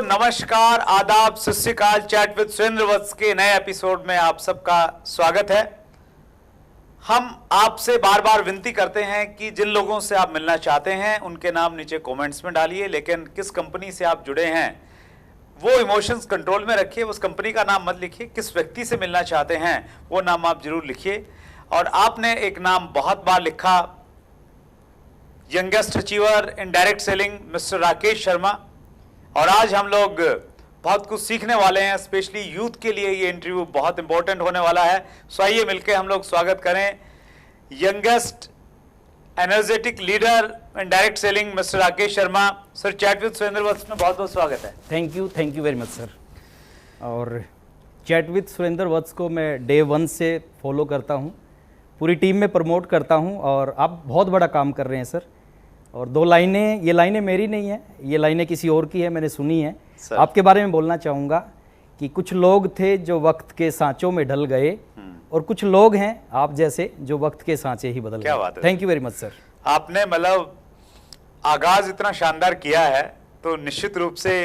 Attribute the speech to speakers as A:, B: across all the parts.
A: नमस्कार, आदाब, सत श्री अकाल। चैट विद सुरेंद्र वत्स के नए एपिसोड में आप सबका स्वागत है। हम आपसे बार बार विनती करते हैं कि जिन लोगों से आप मिलना चाहते हैं उनके नाम नीचे कमेंट्स में डालिए, लेकिन किस कंपनी से आप जुड़े हैं वो इमोशंस कंट्रोल में रखिए। उस कंपनी का नाम मत लिखिए, किस व्यक्ति से मिलना चाहते हैं वो नाम आप जरूर लिखिए। और आपने एक नाम बहुत बार लिखा, यंगेस्ट अचीवर इन direct selling mister Rakesh Sharma. और आज हम लोग बहुत कुछ सीखने वाले हैं, स्पेशली यूथ के लिए ये इंटरव्यू बहुत इंपॉर्टेंट होने वाला है। सो आइए मिलकर हम लोग स्वागत करें youngest energetic leader in direct selling mister Rakesh Sharma. Sir, chat with Surendra Vats में बहुत बहुत स्वागत है।
B: Thank you very much sir. और चैट विद सुरेंद्र वत्स को मैं डे 1 से फॉलो करता हूँ, पूरी टीम में प्रमोट करता हूँ और आप बहुत बड़ा काम कर रहे हैं सर। और दो लाइनें, ये लाइनें मेरी नहीं है, ये लाइनें किसी और की है, मैंने सुनी है। आपके बारे में बोलना चाहूँगा कि कुछ लोग थे जो वक्त के सांचों में ढल गए और कुछ लोग हैं आप जैसे जो वक्त के सांचे ही बदल गए। Thank you very much sir.
A: आपने मतलब आगाज इतना शानदार किया है तो निश्चित रूप से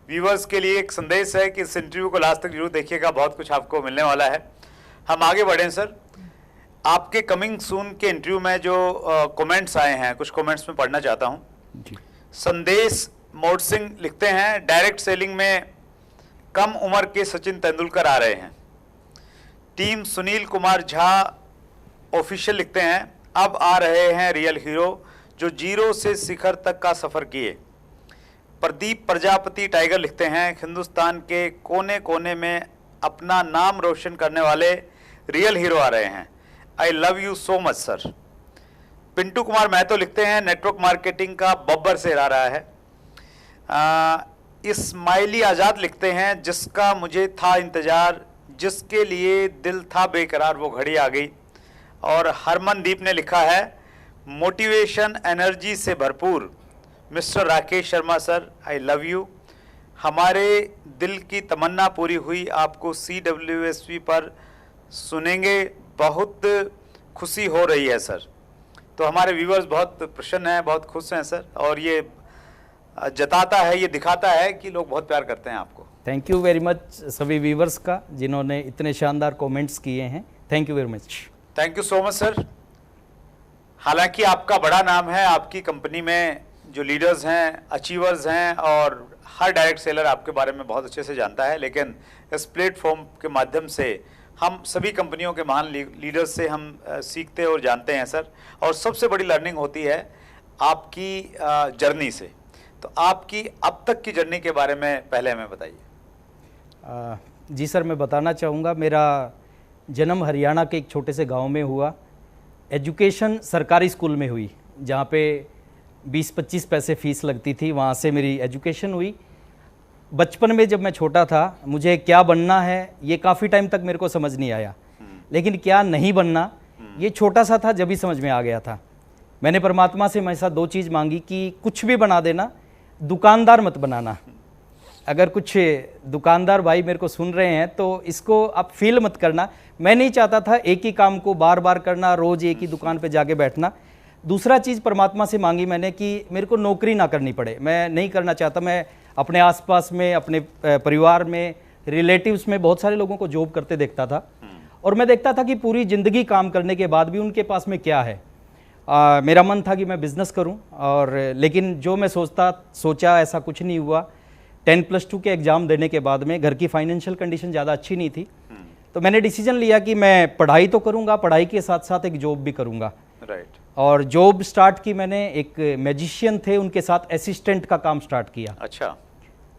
A: व्यूअर्स के लिए एक संदेश है कि इस इंटरव्यू को लास्ट तक जरूर देखिएगा, बहुत कुछ आपको मिलने वाला है। हम आगे बढ़ें सर, आपके कमिंग सून के इंटरव्यू में जो कमेंट्स आए हैं, कुछ कमेंट्स में पढ़ना चाहता हूं। संदेश मोड़ सिंह लिखते हैं, डायरेक्ट सेलिंग में कम उम्र के सचिन तेंदुलकर आ रहे हैं। टीम सुनील कुमार झा ऑफिशियल लिखते हैं, अब आ रहे हैं रियल हीरो जो जीरो से शिखर तक का सफर किए। प्रदीप प्रजापति टाइगर लिखते हैं, हिंदुस्तान के कोने कोने में अपना नाम रोशन करने वाले रियल हीरो आ रहे हैं। I love you so much sir. Pintu Kumar Mahto लिखते हैं, नेटवर्क मार्केटिंग का बब्बर से आ रहा है। इस्माइली आज़ाद लिखते हैं, जिसका मुझे था इंतज़ार, जिसके लिए दिल था बेकरार, वो घड़ी आ गई। और हरमनदीप ने लिखा है, मोटिवेशन एनर्जी से भरपूर mister Rakesh Sharma sir, I love you. हमारे दिल की तमन्ना पूरी हुई, आपको CWSV पर सुनेंगे, बहुत खुशी हो रही है सर। तो हमारे व्यूअर्स बहुत प्रसन्न हैं, बहुत खुश हैं सर, और ये जताता है, ये दिखाता है कि लोग बहुत प्यार करते हैं आपको।
B: थैंक यू वेरी मच सभी व्यूअर्स का जिन्होंने इतने शानदार कमेंट्स किए हैं। Thank you very much.
A: Thank you so much sir. हालांकि आपका बड़ा नाम है, आपकी कंपनी में जो लीडर्स हैं, अचीवर्स हैं, और हर डायरेक्ट सेलर आपके बारे में बहुत अच्छे से जानता है, लेकिन इस प्लेटफॉर्म के माध्यम से हम सभी कंपनियों के महान लीडर्स से हम सीखते और जानते हैं सर। और सबसे बड़ी लर्निंग होती है आपकी जर्नी से। तो आपकी अब तक की जर्नी के बारे में पहले हमें बताइए।
B: जी सर, मैं बताना चाहूँगा, मेरा जन्म हरियाणा के एक छोटे से गांव में हुआ। एजुकेशन सरकारी स्कूल में हुई, जहाँ पे 20-25 पैसे फ़ीस लगती थी, वहाँ से मेरी एजुकेशन हुई। बचपन में जब मैं छोटा था, मुझे क्या बनना है ये काफ़ी टाइम तक मेरे को समझ नहीं आया, लेकिन क्या नहीं बनना ये छोटा सा था, जब भी समझ में आ गया था। मैंने परमात्मा से हमेशा 2 चीज़ मांगी कि कुछ भी बना देना, दुकानदार मत बनाना। अगर कुछ दुकानदार भाई मेरे को सुन रहे हैं तो इसको आप फील मत करना। मैं नहीं चाहता था एक ही काम को बार बार करना, रोज़ एक ही दुकान पे जाके बैठना। दूसरा चीज़ परमात्मा से मांगी मैंने कि मेरे को नौकरी ना करनी पड़े। मैं नहीं करना चाहता। मैं अपने आसपास में, अपने परिवार में, रिलेटिव्स में बहुत सारे लोगों को जॉब करते देखता था, और मैं देखता था कि पूरी ज़िंदगी काम करने के बाद भी उनके पास में क्या है। मेरा मन था कि मैं बिज़नेस करूं, और लेकिन जो मैं सोचा ऐसा कुछ नहीं हुआ। 10+2 के एग्ज़ाम देने के बाद में घर की फाइनेंशियल कंडीशन ज़्यादा अच्छी नहीं थी, तो मैंने डिसीजन लिया कि मैं पढ़ाई तो करूँगा, पढ़ाई के साथ साथ एक जॉब भी करूँगा।
A: राइट।
B: और जॉब स्टार्ट की मैंने, एक मैजिशियन थे उनके साथ असिस्टेंट का काम स्टार्ट किया।
A: अच्छा।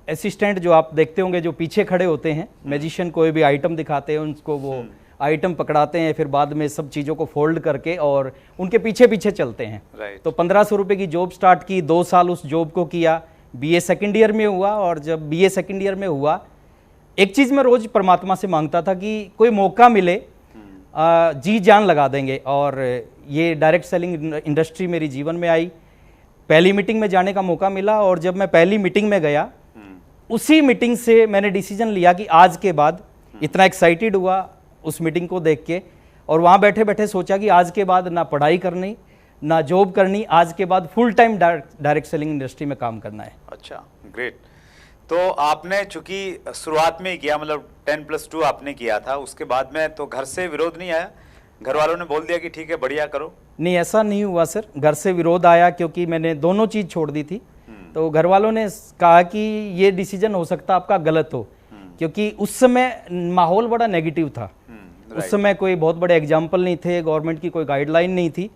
B: असिस्टेंट जो आप देखते होंगे, जो पीछे खड़े होते हैं, मैजिशियन कोई भी आइटम दिखाते हैं उनको वो आइटम पकड़ाते हैं, फिर बाद में सब चीज़ों को फोल्ड करके और उनके पीछे पीछे चलते हैं।
A: Right.
B: तो 1500 रुपये की जॉब स्टार्ट की, 2 साल उस जॉब को किया। BA सेकेंड ईयर में हुआ, और जब BA सेकेंड ईयर में हुआ, एक चीज़ मैं रोज़ परमात्मा से मांगता था कि कोई मौका मिले, जी जान लगा देंगे। और ये डायरेक्ट सेलिंग इंडस्ट्री मेरी जीवन में आई। पहली मीटिंग में जाने का मौका मिला, और जब मैं पहली मीटिंग में गया, उसी मीटिंग से मैंने डिसीजन लिया कि आज के बाद, इतना एक्साइटेड हुआ उस मीटिंग को देख के, और वहाँ बैठे बैठे सोचा कि आज के बाद ना पढ़ाई करनी, ना जॉब करनी, आज के बाद full time direct selling industry में काम करना है।
A: अच्छा, ग्रेट। तो आपने चूंकि शुरुआत में ही किया, मतलब 10+2 आपने किया था, उसके बाद में तो घर से विरोध नहीं आया? घर वालों ने बोल दिया कि ठीक है बढ़िया करो?
B: नहीं, ऐसा नहीं हुआ सर। घर से विरोध आया क्योंकि मैंने दोनों चीज़ छोड़ दी थी। तो घर वालों ने कहा कि ये डिसीजन हो सकता आपका गलत हो, क्योंकि उस समय माहौल बड़ा नेगेटिव था। उस समय कोई बहुत बड़े एग्जाम्पल नहीं थे, गवर्नमेंट की कोई गाइडलाइन नहीं थी।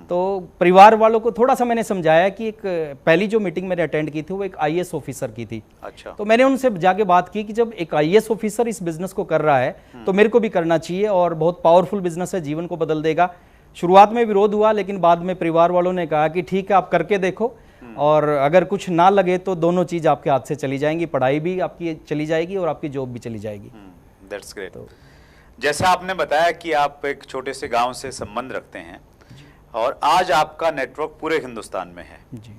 B: तो परिवार वालों को थोड़ा सा मैंने समझाया कि एक पहली जो मीटिंग मैंने अटेंड की थी वो एक आईएएस ऑफिसर की थी।
A: अच्छा।
B: तो मैंने उनसे जाके बात की कि जब एक आईएएस ऑफिसर इस बिजनेस को कर रहा है तो मेरे को भी करना चाहिए, और बहुत पावरफुल बिजनेस है, जीवन को बदल देगा। शुरुआत में विरोध हुआ, लेकिन बाद में परिवार वालों ने कहा कि ठीक है आप करके देखो, और अगर कुछ ना लगे तो दोनों चीज आपके हाथ से चली जाएंगी, पढ़ाई भी आपकी चली जाएगी और आपकी जॉब भी चली जाएगी।
A: That's great. तो जैसा आपने बताया कि आप एक छोटे से गांव से संबंध रखते हैं और आज आपका नेटवर्क पूरे हिंदुस्तान में है
B: जी।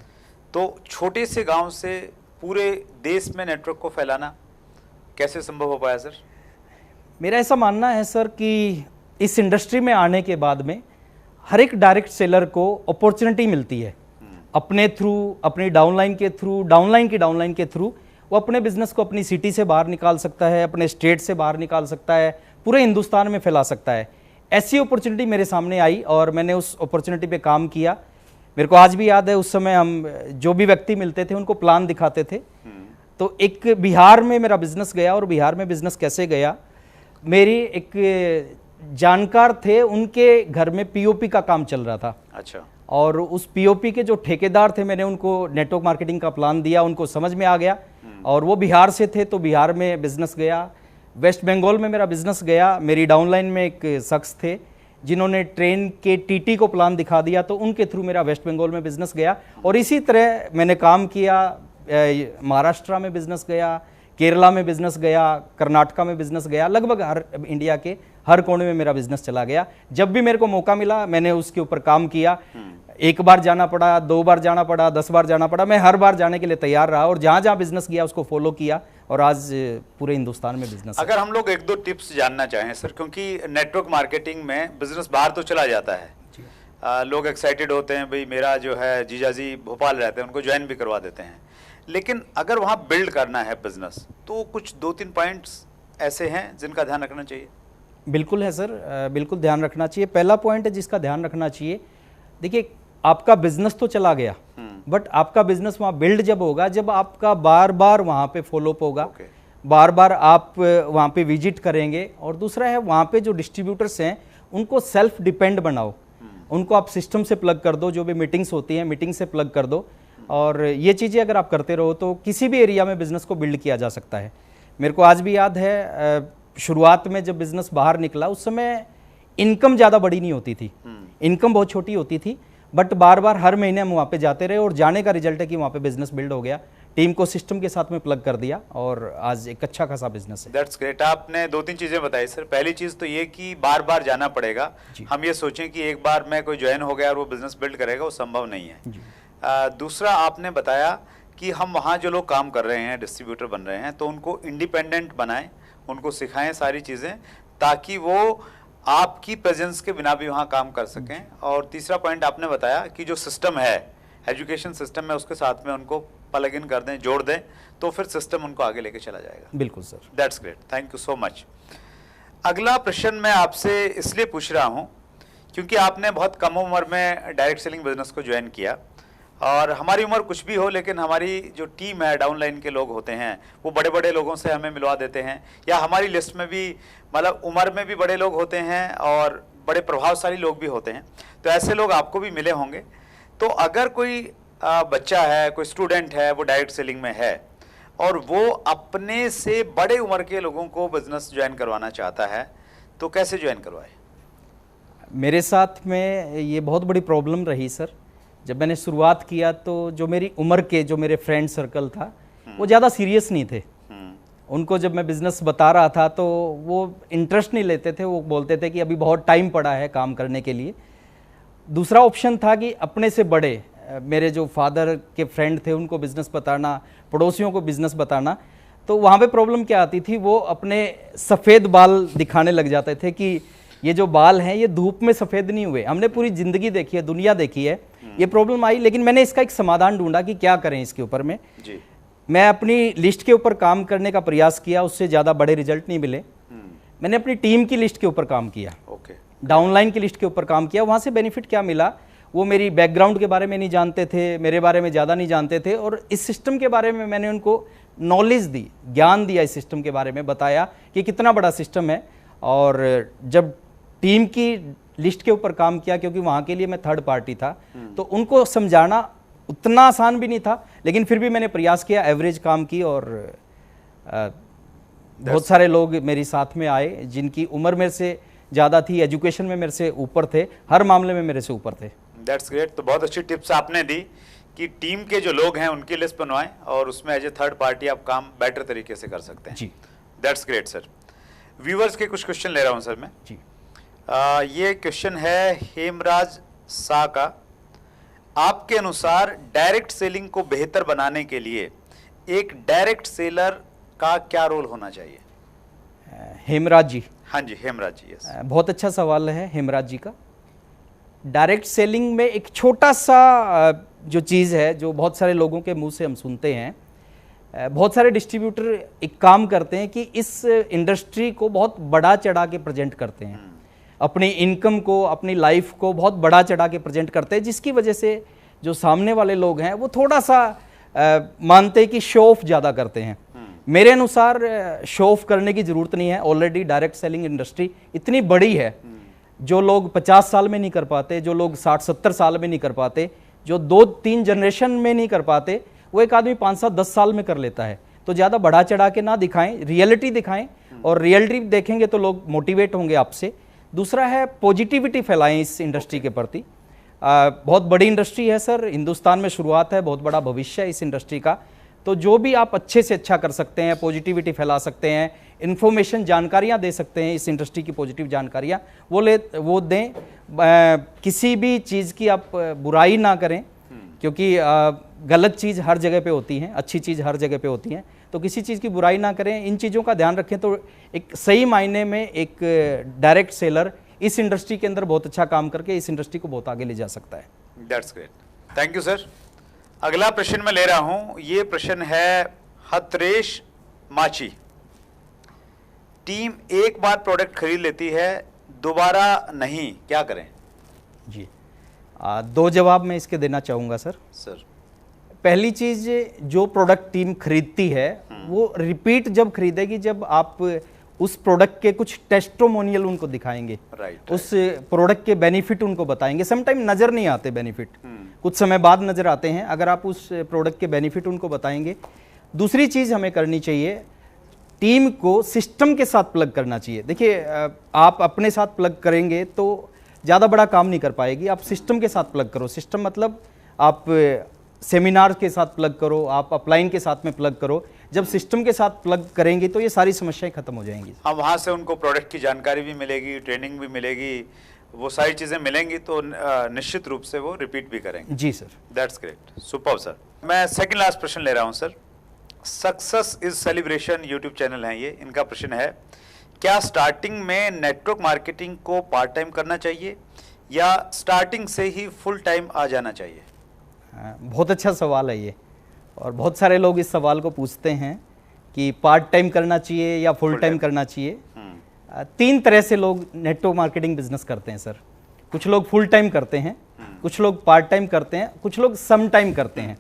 A: तो छोटे से गांव से पूरे देश में नेटवर्क को फैलाना कैसे संभव हो पाया सर?
B: मेरा ऐसा मानना है सर कि इस इंडस्ट्री में आने के बाद में हर एक डायरेक्ट सेलर को अपॉर्चुनिटी मिलती है, अपने थ्रू, अपनी डाउनलाइन के थ्रू, डाउनलाइन के थ्रू वो अपने बिजनेस को अपनी सिटी से बाहर निकाल सकता है, अपने स्टेट से बाहर निकाल सकता है, पूरे हिंदुस्तान में फैला सकता है। ऐसी अपॉर्चुनिटी मेरे सामने आई और मैंने उस अपॉर्चुनिटी पे काम किया। मेरे को आज भी याद है, उस समय हम जो भी व्यक्ति मिलते थे उनको प्लान दिखाते थे। तो एक बिहार में मेरा बिजनेस गया, और बिहार में बिजनेस कैसे गया, मेरी एक जानकार थे, उनके घर में पीओपी का काम चल रहा था।
A: अच्छा।
B: और उस पीओपी के जो ठेकेदार थे, मैंने उनको नेटवर्क मार्केटिंग का प्लान दिया, उनको समझ में आ गया, और वो बिहार से थे, तो बिहार में बिजनेस गया। वेस्ट बंगाल में मेरा बिजनेस गया। मेरी डाउनलाइन में एक शख्स थे जिन्होंने ट्रेन के टीटी को प्लान दिखा दिया, तो उनके थ्रू मेरा वेस्ट बंगाल में बिजनेस गया। और इसी तरह मैंने काम किया, महाराष्ट्र में बिजनेस गया, केरला में बिजनेस गया, कर्नाटका में बिजनेस गया, लगभग हर इंडिया के हर कोने में मेरा बिजनेस चला गया। जब भी मेरे को मौका मिला मैंने उसके ऊपर काम किया। एक बार जाना पड़ा, 2 बार जाना पड़ा, 10 बार जाना पड़ा, मैं हर बार जाने के लिए तैयार रहा, और जहां जहां बिजनेस गया उसको फॉलो किया, और आज पूरे हिंदुस्तान में बिजनेस।
A: अगर हम लोग 1-2 टिप्स जानना चाहें सर, क्योंकि नेटवर्क मार्केटिंग में बिजनेस बाहर तो चला जाता है, लोग एक्साइटेड होते हैं, भाई मेरा जो है जीजाजी भोपाल रहते हैं, उनको ज्वाइन भी करवा देते हैं, लेकिन अगर वहाँ बिल्ड करना है बिजनेस तो कुछ 2-3 पॉइंट्स ऐसे हैं जिनका ध्यान रखना चाहिए?
B: बिल्कुल है सर, बिल्कुल ध्यान रखना चाहिए। पहला पॉइंट है जिसका ध्यान रखना चाहिए, देखिए आपका बिजनेस तो चला गया, बट आपका बिजनेस वहाँ बिल्ड जब होगा जब आपका बार बार वहाँ पे फॉलोअप होगा, बार बार आप वहाँ पे विजिट करेंगे। और दूसरा है वहाँ पे जो डिस्ट्रीब्यूटर्स हैं उनको सेल्फ डिपेंड बनाओ, उनको आप सिस्टम से प्लग कर दो, जो भी मीटिंग्स होती हैं मीटिंग से प्लग कर दो, और ये चीज़ें अगर आप करते रहो तो किसी भी एरिया में बिजनेस को बिल्ड किया जा सकता है। मेरे को आज भी याद है, शुरुआत में जब बिजनेस बाहर निकला उस समय इनकम ज़्यादा बड़ी नहीं होती थी, इनकम बहुत छोटी होती थी, बट बार बार हर महीने हम वहाँ पे जाते रहे, और जाने का रिजल्ट है कि वहाँ पे बिजनेस बिल्ड हो गया, टीम को सिस्टम के साथ में प्लग कर दिया, और आज एक अच्छा खासा बिजनेस है।
A: That's great. आपने 2-3 चीज़ें बताई सर। पहली चीज़ तो ये कि बार बार जाना पड़ेगा, हम ये सोचें कि एक बार में कोई ज्वाइन हो गया और वो बिजनेस बिल्ड करेगा, वो संभव नहीं है। दूसरा आपने बताया कि हम वहाँ जो लोग काम कर रहे हैं, डिस्ट्रीब्यूटर बन रहे हैं, तो उनको इंडिपेंडेंट बनाएं, उनको सिखाएं सारी चीज़ें, ताकि वो आपकी प्रेजेंस के बिना भी वहाँ काम कर सकें। और तीसरा पॉइंट आपने बताया कि जो सिस्टम है, एजुकेशन सिस्टम है, उसके साथ में उनको प्लग इन कर दें, जोड़ दें, तो फिर सिस्टम उनको आगे लेके चला जाएगा।
B: बिल्कुल sir.
A: That's great, thank you so much. अगला प्रश्न मैं आपसे इसलिए पूछ रहा हूँ क्योंकि आपने बहुत कम उम्र में डायरेक्ट सेलिंग बिजनेस को ज्वाइन किया, और हमारी उम्र कुछ भी हो, लेकिन हमारी जो टीम है, डाउनलाइन के लोग होते हैं, वो बड़े बड़े लोगों से हमें मिलवा देते हैं, या हमारी लिस्ट में भी मतलब उम्र में भी बड़े लोग होते हैं और बड़े प्रभावशाली लोग भी होते हैं, तो ऐसे लोग आपको भी मिले होंगे। तो अगर कोई बच्चा है, कोई स्टूडेंट है, वो डायरेक्ट सेलिंग में है और वो अपने से बड़े उम्र के लोगों को बिजनेस ज्वाइन करवाना चाहता है, तो कैसे ज्वाइन करवाए?
B: मेरे साथ में ये बहुत बड़ी प्रॉब्लम रही सर। जब मैंने शुरुआत किया तो जो मेरी उम्र के जो मेरे फ्रेंड सर्कल था वो ज़्यादा सीरियस नहीं थे। उनको जब मैं बिज़नेस बता रहा था तो वो इंटरेस्ट नहीं लेते थे, वो बोलते थे कि अभी बहुत टाइम पड़ा है काम करने के लिए। दूसरा ऑप्शन था कि अपने से बड़े मेरे जो फादर के फ्रेंड थे उनको बिज़नेस बताना, पड़ोसियों को बिज़नेस बताना। तो वहाँ पे प्रॉब्लम क्या आती थी, वो अपने सफ़ेद बाल दिखाने लग जाते थे कि ये जो बाल हैं ये धूप में सफ़ेद नहीं हुए, हमने पूरी ज़िंदगी देखी है, दुनिया देखी है। ये प्रॉब्लम आई, लेकिन मैंने इसका एक समाधान ढूंढा कि क्या करें इसके ऊपर में। मैं अपनी लिस्ट के ऊपर काम करने का प्रयास किया, उससे ज़्यादा बड़े रिजल्ट नहीं मिले। मैंने अपनी टीम की लिस्ट के ऊपर काम किया,
A: ओके,
B: डाउनलाइन की लिस्ट के ऊपर काम किया। वहाँ से बेनिफिट क्या मिला, वो मेरी बैकग्राउंड के बारे में नहीं जानते थे, मेरे बारे में ज़्यादा नहीं जानते थे, और इस सिस्टम के बारे में मैंने उनको नॉलेज दी, ज्ञान दिया, इस सिस्टम के बारे में बताया कि कितना बड़ा सिस्टम है। और जब टीम की लिस्ट के ऊपर काम किया, क्योंकि वहाँ के लिए मैं थर्ड पार्टी था, तो उनको समझाना उतना आसान भी नहीं था, लेकिन फिर भी मैंने प्रयास किया, एवरेज काम की, और बहुत सारे लोग मेरे साथ में आए जिनकी उम्र मेरे से ज़्यादा थी, एजुकेशन में मेरे से ऊपर थे, हर मामले में मेरे से ऊपर थे।
A: That's great. तो बहुत अच्छी टिप्स आपने दी कि टीम के जो लोग हैं उनकी लिस्ट बनवाएं और उसमें एज ए थर्ड पार्टी आप काम बेटर तरीके से कर सकते हैं।
B: जी,
A: दैट्स ग्रेट सर। व्यूअर्स के कुछ क्वेश्चन ले रहा हूं सर मैं
B: जी।
A: ये क्वेश्चन है हेमराज शाह का। आपके अनुसार डायरेक्ट सेलिंग को बेहतर बनाने के लिए एक डायरेक्ट सेलर का क्या रोल होना चाहिए?
B: हेमराज जी।
A: हाँ जी, हेमराज जी, यस।
B: बहुत अच्छा सवाल है हेमराज जी का। डायरेक्ट सेलिंग में एक छोटा सा जो चीज़ है, जो बहुत सारे लोगों के मुंह से हम सुनते हैं, बहुत सारे डिस्ट्रीब्यूटर एक काम करते हैं कि इस इंडस्ट्री को बहुत बड़ा चढ़ा के प्रेजेंट करते हैं, अपनी इनकम को, अपनी लाइफ को बहुत बड़ा चढ़ा के प्रेजेंट करते हैं, जिसकी वजह से जो सामने वाले लोग हैं वो थोड़ा सा मानते हैं कि शो ऑफ ज़्यादा करते हैं। मेरे अनुसार शो ऑफ करने की ज़रूरत नहीं है। ऑलरेडी डायरेक्ट सेलिंग इंडस्ट्री इतनी बड़ी है, जो लोग 50 साल में नहीं कर पाते, जो लोग 60-70 साल में नहीं कर पाते, जो 2-3 जनरेशन में नहीं कर पाते, वो एक आदमी 5-7-10 साल में कर लेता है। तो ज़्यादा बढ़ा चढ़ा के ना दिखाएं, रियलिटी दिखाएं, और रियलिटी देखेंगे तो लोग मोटिवेट होंगे आपसे। दूसरा है पॉजिटिविटी फैलाएं इस इंडस्ट्री के प्रति। बहुत बड़ी इंडस्ट्री है सर, हिंदुस्तान में शुरुआत है, बहुत बड़ा भविष्य है इस इंडस्ट्री का। तो जो भी आप अच्छे से अच्छा कर सकते हैं, पॉजिटिविटी फैला सकते हैं, इन्फॉर्मेशन, जानकारियां दे सकते हैं, इस इंडस्ट्री की पॉजिटिव जानकारियां वो दें। किसी भी चीज़ की आप बुराई ना करें, क्योंकि गलत चीज़ हर जगह पे होती है, अच्छी चीज़ हर जगह पे होती है, तो किसी चीज़ की बुराई ना करें, इन चीज़ों का ध्यान रखें। तो एक सही मायने में एक डायरेक्ट सेलर इस इंडस्ट्री के अंदर बहुत अच्छा काम करके इस इंडस्ट्री को बहुत आगे ले जा सकता है।
A: That's great, thank you sir. अगला प्रश्न मैं ले रहा हूं, ये प्रश्न है हतरेश माची। टीम एक बार प्रोडक्ट खरीद लेती है, दोबारा नहीं, क्या करें?
B: जी, 2 जवाब मैं इसके देना चाहूँगा सर। पहली चीज़, जो प्रोडक्ट टीम खरीदती है वो रिपीट जब खरीदेगी जब आप उस प्रोडक्ट के कुछ टेस्टिमोनियल उनको दिखाएंगे, उस प्रोडक्ट के बेनिफिट उनको बताएंगे। समटाइम नज़र नहीं आते बेनिफिट, कुछ समय बाद नज़र आते हैं। अगर आप उस प्रोडक्ट के बेनिफिट उनको बताएंगे। दूसरी चीज़ हमें करनी चाहिए, टीम को सिस्टम के साथ प्लग करना चाहिए। देखिए, आप अपने साथ प्लग करेंगे तो ज़्यादा बड़ा काम नहीं कर पाएगी, आप सिस्टम के साथ प्लग करो। सिस्टम मतलब आप सेमिनार के साथ प्लग करो, आप अपलाइन के साथ में प्लग करो। जब सिस्टम के साथ प्लग करेंगे तो ये सारी समस्याएं खत्म हो जाएंगी।
A: हाँ, वहाँ से उनको प्रोडक्ट की जानकारी भी मिलेगी, ट्रेनिंग भी मिलेगी, वो सारी चीज़ें मिलेंगी, तो निश्चित रूप से वो रिपीट भी करेंगे।
B: जी sir.
A: That's great, superb sir. मैं सेकंड लास्ट प्रश्न ले रहा हूँ sir. Success is celebration YouTube channel है ये, इनका प्रश्न है, क्या स्टार्टिंग में नेटवर्क मार्केटिंग को पार्ट टाइम करना चाहिए या स्टार्टिंग से ही फुल टाइम आ जाना चाहिए?
B: बहुत अच्छा सवाल है ये, और बहुत सारे लोग इस सवाल को पूछते हैं कि पार्ट टाइम करना चाहिए या फुल टाइम करना चाहिए। 3 तरह से लोग नेटवर्क मार्केटिंग बिजनेस करते हैं सर। कुछ लोग फुल टाइम करते हैं, कुछ लोग पार्ट टाइम करते हैं, कुछ लोग सम टाइम करते हैं।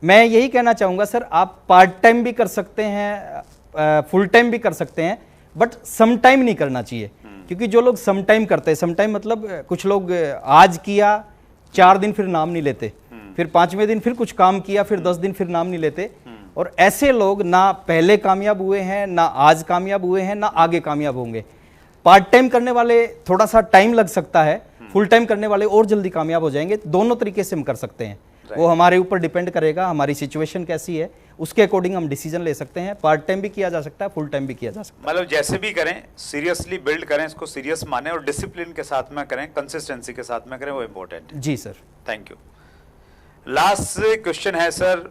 B: मैं यही कहना चाहूँगा सर, आप पार्ट टाइम भी कर सकते हैं, फुल टाइम भी कर सकते हैं, बट सम टाइम नहीं करना चाहिए। क्योंकि जो लोग सम टाइम करते हैं, सम टाइम मतलब कुछ लोग आज किया, 4 दिन फिर नाम नहीं लेते, फिर 5वें दिन फिर कुछ काम किया, फिर 10 दिन फिर नाम नहीं लेते, और ऐसे लोग ना पहले कामयाब हुए हैं, ना आज कामयाब हुए हैं, ना आगे कामयाब होंगे। पार्ट टाइम करने वाले थोड़ा सा टाइम लग सकता है, फुल टाइम करने वाले और जल्दी कामयाब हो जाएंगे। दोनों तरीके से हम कर सकते हैं, वो हमारे ऊपर डिपेंड करेगा, हमारी सिचुएशन कैसी है उसके अकॉर्डिंग हम डिसीजन ले सकते हैं। पार्ट टाइम भी किया जा सकता है, फुल टाइम भी किया जा सकता है।
A: मतलब जैसे भी करें, सीरियसली बिल्ड करें, इसको सीरियस माने और डिसिप्लिन के साथ में करें, कंसिस्टेंसी के साथ में करें, वो इम्पोर्टेंट है।
B: जी sir,
A: thank you. Last question है sir,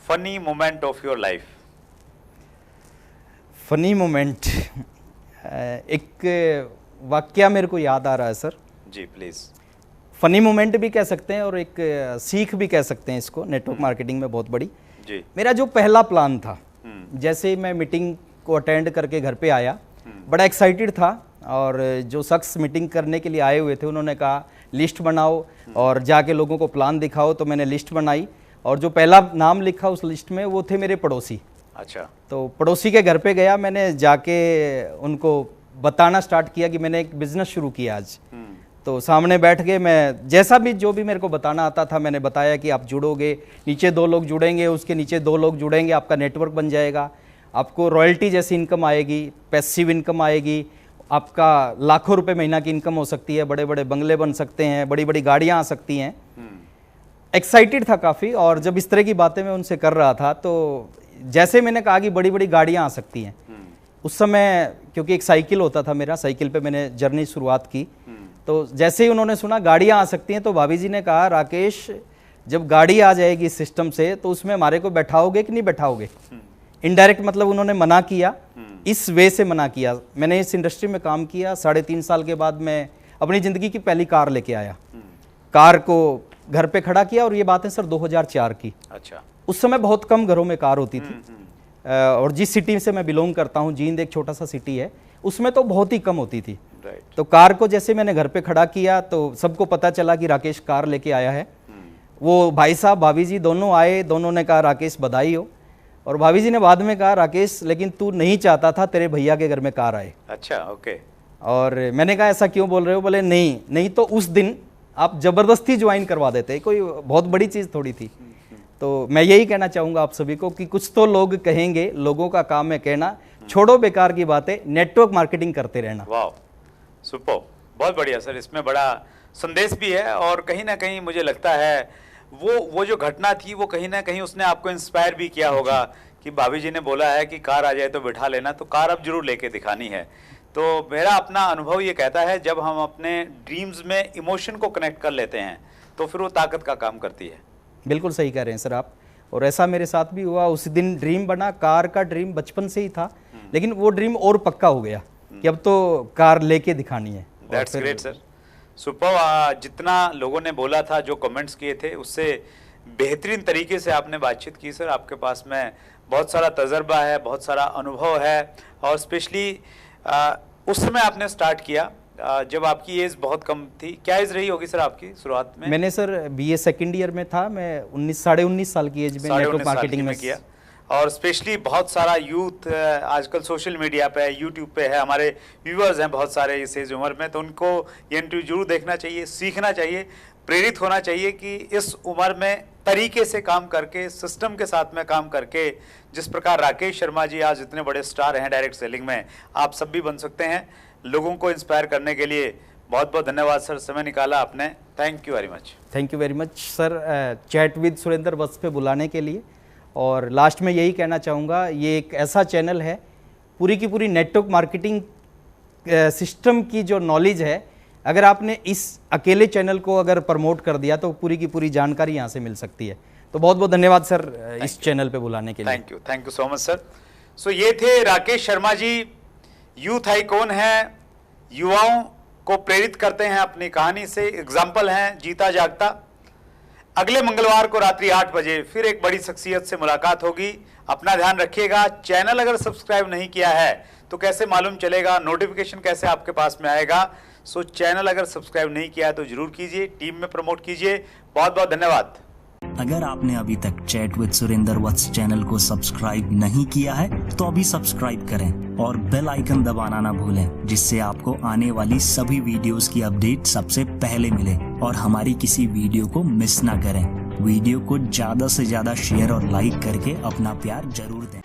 A: funny moment of your life.
B: Funny moment, एक वाकया मेरे को याद आ रहा है सर।
A: जी प्लीज।
B: फनी मोमेंट भी कह सकते हैं और एक सीख भी कह सकते हैं इसको, नेटवर्क मार्केटिंग में बहुत बड़ी।
A: जी।
B: मेरा जो पहला प्लान था, जैसे मैं मीटिंग को अटेंड करके घर पे आया, बड़ा एक्साइटेड था, और जो शख्स मीटिंग करने के लिए आए हुए थे उन्होंने कहा लिस्ट बनाओ और जाके लोगों को प्लान दिखाओ। तो मैंने लिस्ट बनाई, और जो पहला नाम लिखा उस लिस्ट में वो थे मेरे पड़ोसी।
A: अच्छा।
B: तो पड़ोसी के घर पे गया, मैंने जाके उनको बताना स्टार्ट किया कि मैंने एक बिजनेस शुरू किया आज। तो सामने बैठ के मैं जैसा भी जो भी मेरे को बताना आता था मैंने बताया कि आप जुड़ोगे, नीचे 2 लोग जुड़ेंगे, उसके नीचे 2 लोग जुड़ेंगे, आपका नेटवर्क बन जाएगा, आपको रॉयल्टी जैसी इनकम आएगी, पैसिव इनकम आएगी, आपका लाखों रुपए महीना की इनकम हो सकती है, बड़े बड़े बंगले बन सकते हैं, बड़ी बड़ी गाड़ियाँ आ सकती हैं। एक्साइटेड था काफ़ी, और जब इस तरह की बातें मैं उनसे कर रहा था तो जैसे मैंने कहा कि बड़ी बड़ी गाड़ियाँ आ सकती हैं, उस समय क्योंकि एक साइकिल होता था मेरा, साइकिल पे मैंने जर्नी शुरुआत की। तो जैसे ही उन्होंने सुना गाड़ियाँ आ सकती हैं तो भाभी जी ने कहा राकेश जब गाड़ी आ जाएगी इस सिस्टम से तो उसमें हमारे को बैठाओगे कि नहीं बैठाओगे। इनडायरेक्ट मतलब उन्होंने मना किया, इस वे से मना किया। मैंने इस इंडस्ट्री में काम किया, 3.5 साल के बाद मैं अपनी ज़िंदगी की पहली कार लेके आया। कार को घर पे खड़ा किया, और ये बात है सर 2004 की।
A: अच्छा।
B: उस समय बहुत कम घरों में कार होती थी, और जिस सिटी से मैं बिलोंग करता हूँ, जींद एक छोटा सा सिटी है, उसमें तो बहुत ही कम होती थी। तो कार को जैसे मैंने घर पे खड़ा किया तो सबको पता चला कि राकेश कार लेके आया है। वो भाई साहब भाभी जी दोनों आए, दोनों ने कहा राकेश बधाई हो, और भाभी जी ने बाद में कहा राकेश लेकिन तू नहीं चाहता था तेरे भैया के घर में कार आए।
A: अच्छा, ओके।
B: और मैंने कहा ऐसा क्यों बोल रहे हो? बोले नहीं तो उस दिन आप जबरदस्ती ज्वाइन करवा देते, कोई बहुत बड़ी चीज़ थोड़ी थी। तो मैं यही कहना चाहूँगा आप सभी को कि कुछ तो लोग कहेंगे, लोगों का काम है कहना, छोड़ो बेकार की बातें, नेटवर्क मार्केटिंग करते रहना।
A: वाह, सुपर, बहुत बढ़िया सर। इसमें बड़ा संदेश भी है, और कहीं ना कहीं मुझे लगता है वो जो घटना थी वो कहीं ना कहीं उसने आपको इंस्पायर भी किया होगा कि भाभी जी ने बोला है कि कार आ जाए तो बिठा लेना, तो कार अब जरूर लेके दिखानी है। तो मेरा अपना अनुभव ये कहता है जब हम अपने ड्रीम्स में इमोशन को कनेक्ट कर लेते हैं तो फिर वो ताकत का काम करती है।
B: बिल्कुल सही कह रहे हैं सर आप, और ऐसा मेरे साथ भी हुआ। उस दिन ड्रीम बना, कार का ड्रीम बचपन से ही था, लेकिन वो ड्रीम और पक्का हो गया कि अब तो कार लेके दिखानी है।
A: That's great sir, super. जितना लोगों ने बोला था, जो कमेंट्स किए थे, उससे बेहतरीन तरीके से आपने बातचीत की सर। आपके पास में बहुत सारा तजर्बा है, बहुत सारा अनुभव है, और स्पेशली उस समय आपने स्टार्ट किया जब आपकी एज बहुत कम थी। क्या एज रही होगी सर आपकी शुरुआत में?
B: मैंने सर बीए सेकंड ईयर में था, मैं 19 साल की एज में नेटवर्क मार्केटिंग में किया।
A: और स्पेशली बहुत सारा यूथ आजकल सोशल मीडिया पे, यूट्यूब पे है, हमारे व्यूअर्स हैं बहुत सारे इस एज उम्र में, तो उनको ये इंटरव्यू जरूर देखना चाहिए, सीखना चाहिए, प्रेरित होना चाहिए कि इस उम्र में तरीके से काम करके, सिस्टम के साथ में काम करके, जिस प्रकार राकेश शर्मा जी आज इतने बड़े स्टार हैं डायरेक्ट सेलिंग में, आप सब भी बन सकते हैं। लोगों को इंस्पायर करने के लिए बहुत बहुत धन्यवाद सर, समय निकाला आपने। Thank you very much.
B: Thank you very much sir, chat with Surendra Vats पे बुलाने के लिए। और लास्ट में यही कहना चाहूँगा, ये एक ऐसा चैनल है, पूरी की पूरी नेटवर्क मार्केटिंग सिस्टम की जो नॉलेज है, अगर आपने इस अकेले चैनल को अगर प्रमोट कर दिया तो पूरी की पूरी जानकारी यहाँ से मिल सकती है। तो बहुत बहुत धन्यवाद सर इस चैनल पे बुलाने के लिए।
A: Thank you so much sir. So ये थे राकेश शर्मा जी, यूथ आइकॉन हैं, युवाओं को प्रेरित करते हैं अपनी कहानी से, एग्जाम्पल हैं जीता जागता। अगले मंगलवार को रात्रि 8 बजे फिर एक बड़ी शख्सियत से मुलाकात होगी। अपना ध्यान रखिएगा। चैनल अगर सब्सक्राइब नहीं किया है तो कैसे मालूम चलेगा, नोटिफिकेशन कैसे आपके पास में आएगा। सो चैनल अगर सब्सक्राइब नहीं किया है तो जरूर कीजिए, टीम में प्रमोट कीजिए। बहुत बहुत धन्यवाद।
C: अगर आपने अभी तक chat with Surendra Vats channel को सब्सक्राइब नहीं किया है तो अभी सब्सक्राइब करें और बेल आइकन दबाना ना भूलें, जिससे आपको आने वाली सभी वीडियोस की अपडेट सबसे पहले मिले और हमारी किसी वीडियो को मिस ना करें। वीडियो को ज्यादा से ज्यादा शेयर और लाइक करके अपना प्यार जरूर दें।